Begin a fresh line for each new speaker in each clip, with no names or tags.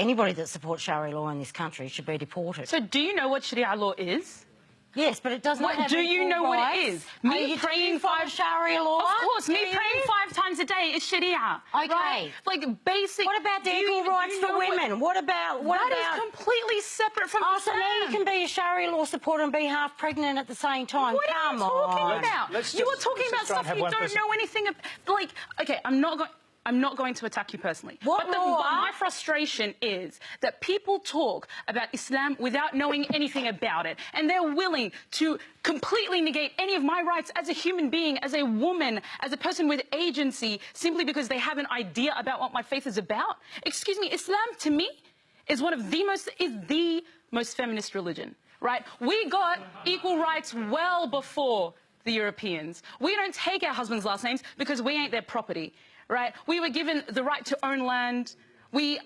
anybody that supports Sharia law in this country should be deported.
So do you know what Sharia law is?
Yes, but it does not have
Do you know
rights.
what it is?
Me praying for Sharia law?
Of course, me praying 5 times a day is Sharia.
Okay.
Right? Like basic...
What about the equal rights for women? What about...
That is completely separate from
so now you can be a Sharia law supporter and be half pregnant at the same time.
What are you talking about? You are talking about stuff you don't know anything about. Like, okay, I'm not going to attack you personally. But my frustration is that people talk about Islam without knowing anything about it, and they're willing to completely negate any of my rights as a human being, as a woman, as a person with agency, simply because they have an idea about what my faith is about. Excuse me, Islam to me is the most feminist religion, right? We got equal rights well before the Europeans. We don't take our husbands' last names because we ain't their property. Right? We were given the right to own land. The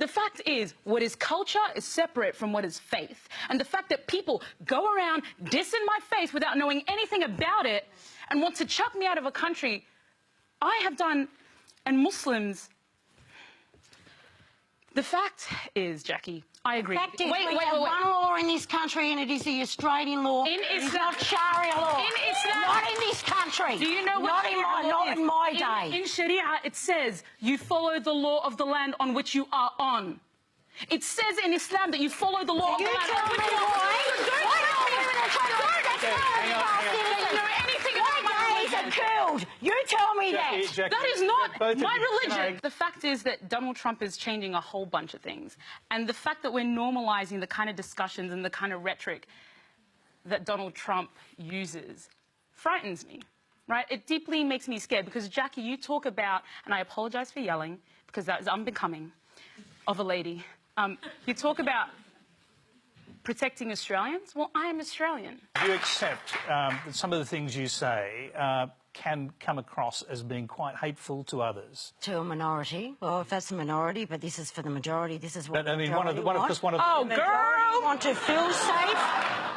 fact is, what is culture is separate from what is faith. And the fact that people go around dissing my faith without knowing anything about it and want to chuck me out of a country I have done, and Muslims... The fact is, Jackie, I agree.
The fact is, we have one law in this country, and it is the Australian law.
In Islam,
it is not Sharia law.
In Islam,
not in this country.
Do you know what
not in my day.
In Sharia, it says you follow the law of the land on which you are on. It says in Islam that you follow the law of the land on which you are on.
You tell me that.
Jackie, that is not my religion. The fact is that Donald Trump is changing a whole bunch of things. And the fact that we're normalising the kind of discussions and the kind of rhetoric that Donald Trump uses frightens me, right? It deeply makes me scared because, Jackie, you talk about, and I apologise for yelling because that is unbecoming of a lady. You talk about protecting Australians. Well, I am Australian.
Do you accept that some of the things you say can come across as being quite hateful to others?
To a minority. Well, if that's a minority, but this is for the majority. This is what
but, I mean,
one of
the
girl want to feel safe,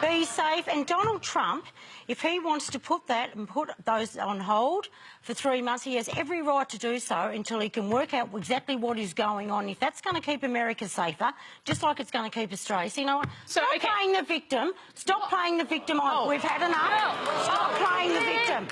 be safe. And Donald Trump, if he wants to put that and put those on hold for 3 months, he has every right to do so until he can work out exactly what is going on. If that's going to keep America safer, just like it's going to keep Australia. So, you know what? Stop playing the victim. Stop playing the victim. We've had enough. Stop playing the victim.